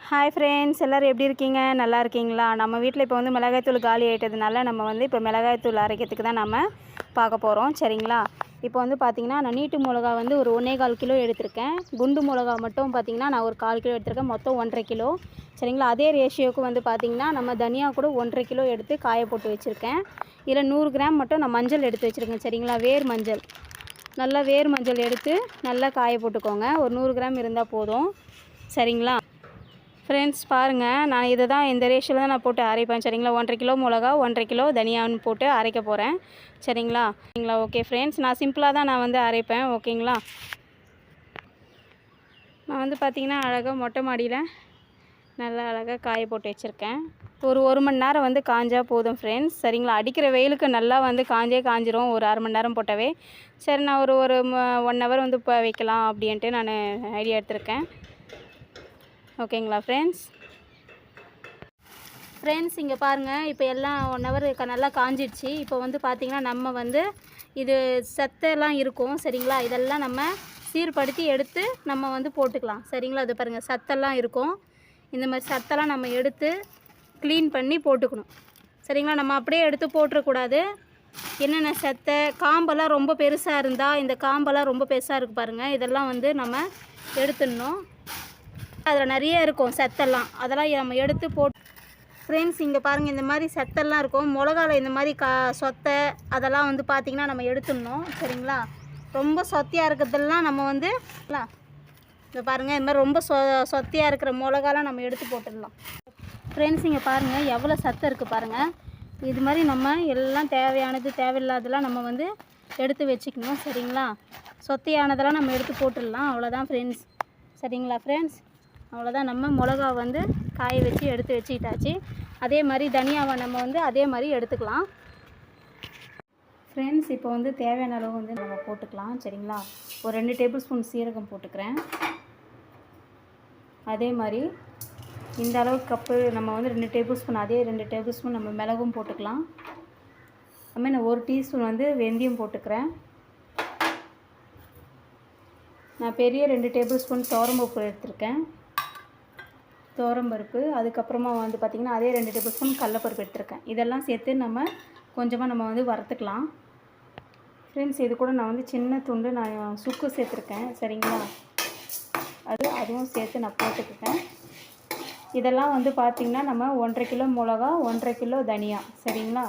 Hi friends, எல்லோரும் எப்படி இருக்கீங்க? நல்லா இருக்கீங்களா? நம்ம வீட்டில் இப்போ வந்து மிளகாய்த்தூள் காலி ஆகிட்டதுனால நம்ம வந்து இப்போ மிளகாய்த்தூள் அரைக்கிறதுக்கு தான் நம்ம பார்க்க போகிறோம். சரிங்களா? இப்போ வந்து பார்த்திங்கன்னா நான் நீட்டு மிளகா வந்து ஒரு 1.25 கிலோ எடுத்திருக்கேன். குண்டு மிளகா மட்டும் பார்த்திங்கன்னா நான் ஒரு 1/4 கிலோ எடுத்திருக்கேன். மொத்தம் 1.5 கிலோ. சரிங்களா? அதே ரேஷியோவுக்கு வந்து பார்த்திங்கன்னா நம்ம தனியா கூட 1.5 கிலோ எடுத்து காய போட்டு வச்சுருக்கேன். இதில் 100 கிராம் மட்டும் நான் மஞ்சள் எடுத்து வச்சுருக்கேன். சரிங்களா? வேர் மஞ்சள், நல்லா வேர் மஞ்சள் எடுத்து நல்லா காய போட்டுக்கோங்க. ஒரு 100 கிராம் இருந்தால் போதும். சரிங்களா ஃப்ரெண்ட்ஸ்? பாருங்கள், நான் இதை தான் இந்த ரேஷியோவில் தான் நான் போட்டு அரைப்பேன். சரிங்களா? 1.5 கிலோ மிளகா, 1.5 கிலோ தனியான்னு போட்டு அரைக்க போகிறேன். சரிங்களா? ஓகே ஃப்ரெண்ட்ஸ், நான் சிம்பிளாக தான் நான் வந்து அரைப்பேன். ஓகேங்களா? நான் வந்து பார்த்திங்கன்னா அழகாக மொட்டை மாடியில் நல்லா அழகாக காய போட்டு வச்சுருக்கேன். ஒரு மணி நேரம் வந்து காஞ்சால் போதும் ஃப்ரெண்ட்ஸ். சரிங்களா? அடிக்கிற வெயிலுக்கு நல்லா வந்து காஞ்சிரும். ஒரு அரை மணி நேரம் போட்டவே. சரி, நான் ஒரு 1 ஹவர் வந்து இப்போ வைக்கலாம் அப்படின்ட்டு நான் ஐடியா எடுத்திருக்கேன். ஓகேங்களா ஃப்ரெண்ட்ஸ்? இங்கே பாருங்கள், இப்போ எல்லாம் 1 ஹவர் நல்லா காஞ்சிடுச்சு. இப்போ வந்து பார்த்திங்கன்னா நம்ம வந்து இது சத்தெல்லாம் இருக்கும். சரிங்களா? இதெல்லாம் நம்ம சீர்படுத்தி எடுத்து நம்ம வந்து போட்டுக்கலாம். சரிங்களா? இது பாருங்கள், சத்தெல்லாம் இருக்கும். இந்த மாதிரி சத்தெல்லாம் நம்ம எடுத்து க்ளீன் பண்ணி போட்டுக்கணும். சரிங்களா? நம்ம அப்படியே எடுத்து போட்டுறக்கூடாது. என்னென்ன சத்தை, காம்பெல்லாம் ரொம்ப பெருசாக இருந்தால், இந்த காம்பெல்லாம் ரொம்ப பெருசாக இருக்குது பாருங்கள், இதெல்லாம் வந்து நம்ம எடுத்துடணும். அதில் நிறைய இருக்கும் சத்தெல்லாம், அதெல்லாம் நம்ம எடுத்து போட்டு ஃப்ரெண்ட்ஸ் இங்கே பாருங்கள், இந்த மாதிரி சத்தெல்லாம் இருக்கும். மிளகாவில் இந்த மாதிரி சொத்தை அதெல்லாம் வந்து பார்த்திங்கன்னா நம்ம எடுத்துடணும். சரிங்களா? ரொம்ப சொத்தையாக இருக்கிறதெல்லாம் நம்ம வந்து இங்கே பாருங்கள், இந்த மாதிரி ரொம்ப சொத்தையாக இருக்கிற மிளகாலாம் நம்ம எடுத்து போட்டுடலாம். ஃப்ரெண்ட்ஸ் இங்கே பாருங்கள், எவ்வளோ சத்தம் இருக்குது பாருங்கள். இது மாதிரி நம்ம எல்லாம் தேவையானது தேவையில்லாதெல்லாம் நம்ம வந்து எடுத்து வச்சுக்கணும். சரிங்களா? சொத்தையானதெல்லாம் நம்ம எடுத்து போட்டுடலாம். அவ்வளோதான் ஃப்ரெண்ட்ஸ். சரிங்களா ஃப்ரெண்ட்ஸ்? அவ்வளோதான், நம்ம மிளகா வந்து காய வச்சு எடுத்து வச்சுக்கிட்டாச்சு. அதே மாதிரி தனியாவை நம்ம வந்து அதே மாதிரி எடுத்துக்கலாம். ஃப்ரெண்ட்ஸ் இப்போ வந்து தேவையான அளவு வந்து நம்ம போட்டுக்கலாம். சரிங்களா? ஒரு 2 டேபிள் ஸ்பூன் சீரகம் போட்டுக்கிறேன். அதே மாதிரி இந்த அளவுக்கு கப்பு நம்ம வந்து 2 டேபிள் ஸ்பூன், அதே 2 டேபிள் ஸ்பூன் நம்ம மிளகும் போட்டுக்கலாம். அதுமாதிரி நான் 1 டீஸ்பூன் வந்து வெந்தயம் போட்டுக்கிறேன். நான் பெரிய 2 டேபிள் ஸ்பூன் துவரம்பருப்பு எடுத்திருக்கேன். துவரம்பருப்பு, அதுக்கப்புறமா வந்து பார்த்திங்கன்னா அதே 2 டேபிள் ஸ்பூன் கடலப்பருப்பு எடுத்திருக்கேன். இதெல்லாம் சேர்த்து நம்ம கொஞ்சமாக நம்ம வந்து வறுத்துக்கலாம். ஃப்ரெண்ட்ஸ் இது கூட நான் வந்து சின்ன துண்டு நான் சுக்கு சேர்த்துருக்கேன். சரிங்களா? அதுவும் சேர்த்து நான் போட்டுக்கிட்டேன். இதெல்லாம் வந்து பார்த்திங்கன்னா நம்ம 1.5 கிலோ மிளகா, 1.5 கிலோ தனியா. சரிங்களா?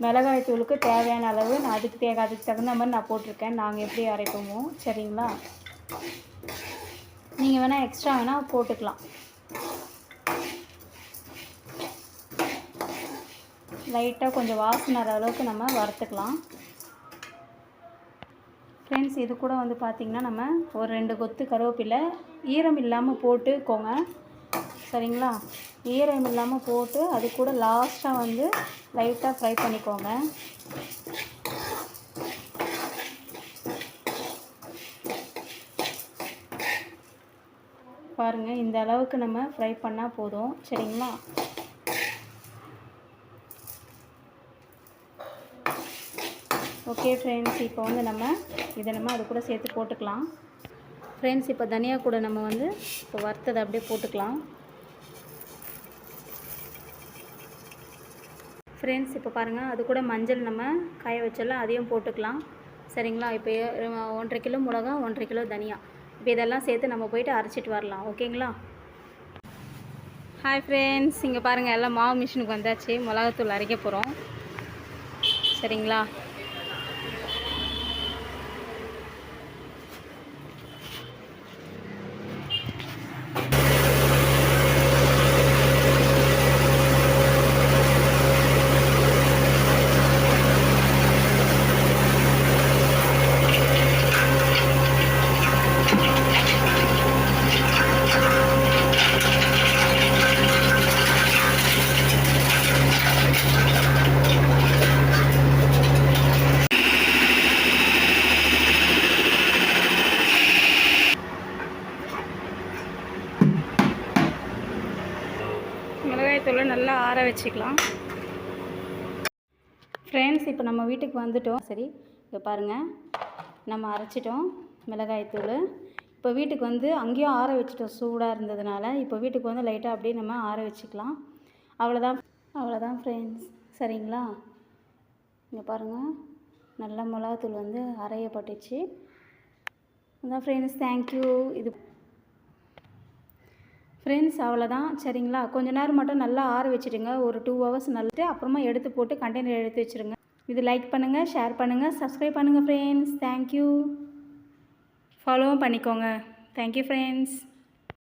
மிளகாய் தூளுக்கு தேவையான அளவு நான் அதுக்கு தகுந்த மாதிரி நான் போட்டிருக்கேன். நாங்கள் எப்படி அரைப்போமோ. சரிங்களா? நீங்கள் வேணால் எக்ஸ்ட்ரா வேணால் போட்டுக்கலாம். லைட்டாக கொஞ்சம் வாசனை அளவுக்கு நம்ம வறுத்துக்கலாம். ஃப்ரெண்ட்ஸ் இது கூட வந்து பார்த்திங்கன்னா நம்ம ஒரு 2 கொத்து கருவேப்பிலை ஈரம் இல்லாமல் போட்டுக்கோங்க. சரிங்களா? ஈரம் இல்லாமல் போட்டு அது கூட லாஸ்ட்டாக வந்து லைட்டாக ஃப்ரை பண்ணிக்கோங்க. பாருங்கள், இந்த அளவுக்கு நம்ம ஃப்ரை பண்ணால் போதும். சரிங்களா? ஓகே ஃப்ரெண்ட்ஸ், இப்போ வந்து நம்ம அது கூட சேர்த்து போட்டுக்கலாம். ஃப்ரெண்ட்ஸ் இப்போ தனியா கூட நம்ம வந்து இப்போ வறுத்ததை அப்படியே போட்டுக்கலாம். ஃப்ரெண்ட்ஸ் இப்போ பாருங்கள், அது கூட மஞ்சள் நம்ம காய வச்செல்லாம் அதையும் போட்டுக்கலாம். சரிங்களா? இப்போ 1.5 கிலோ மிளகா, 1.5 கிலோ தனியா, இப்போ இதெல்லாம் சேர்த்து நம்ம போயிட்டு அரைச்சிட்டு வரலாம். ஓகேங்களா? ஹாய் ஃப்ரெண்ட்ஸ், இங்கே பாருங்கள், எல்லாம் மாவு மிஷினுக்கு வந்தாச்சு. மிளகாத்தூள் அரைக்க போகிறோம். சரிங்களா? மிளகாய்த்தூளை நல்லா ஆற வச்சுக்கலாம். ஃப்ரெண்ட்ஸ் இப்போ நம்ம வீட்டுக்கு வந்துட்டோம். சரி, இப்போ பாருங்கள், நம்ம அரைச்சிட்டோம் மிளகாய்த்தூள். இப்போ வீட்டுக்கு வந்து அங்கேயும் ஆற வச்சுட்டோம் சூடாக இருந்ததுனால. இப்போ வீட்டுக்கு வந்து லைட்டாக அப்படியே நம்ம ஆற வச்சுக்கலாம். அவ்வளோதான் ஃப்ரெண்ட்ஸ். சரிங்களா? இங்கே பாருங்கள், நல்ல மிளகாத்தூள் வந்து அரையப்பட்டுச்சு. அதான் ஃப்ரெண்ட்ஸ், தேங்க்யூ. இது ஃப்ரெண்ட்ஸ் அவ்வளோதான். சரிங்களா? கொஞ்ச நேரம் மட்டும் நல்லா ஆற வச்சுடுங்க. ஒரு 2 ஹவர்ஸ் நல்லது. அப்புறமா எடுத்து போட்டு கண்டெய்னர் எடுத்து வச்சுருங்க. இது லைக் பண்ணுங்கள், ஷேர் பண்ணுங்கள், சப்ஸ்கிரைப் பண்ணுங்கள் ஃப்ரெண்ட்ஸ். தேங்க்யூ. ஃபாலோவும் பண்ணிக்கோங்க. Thank you friends.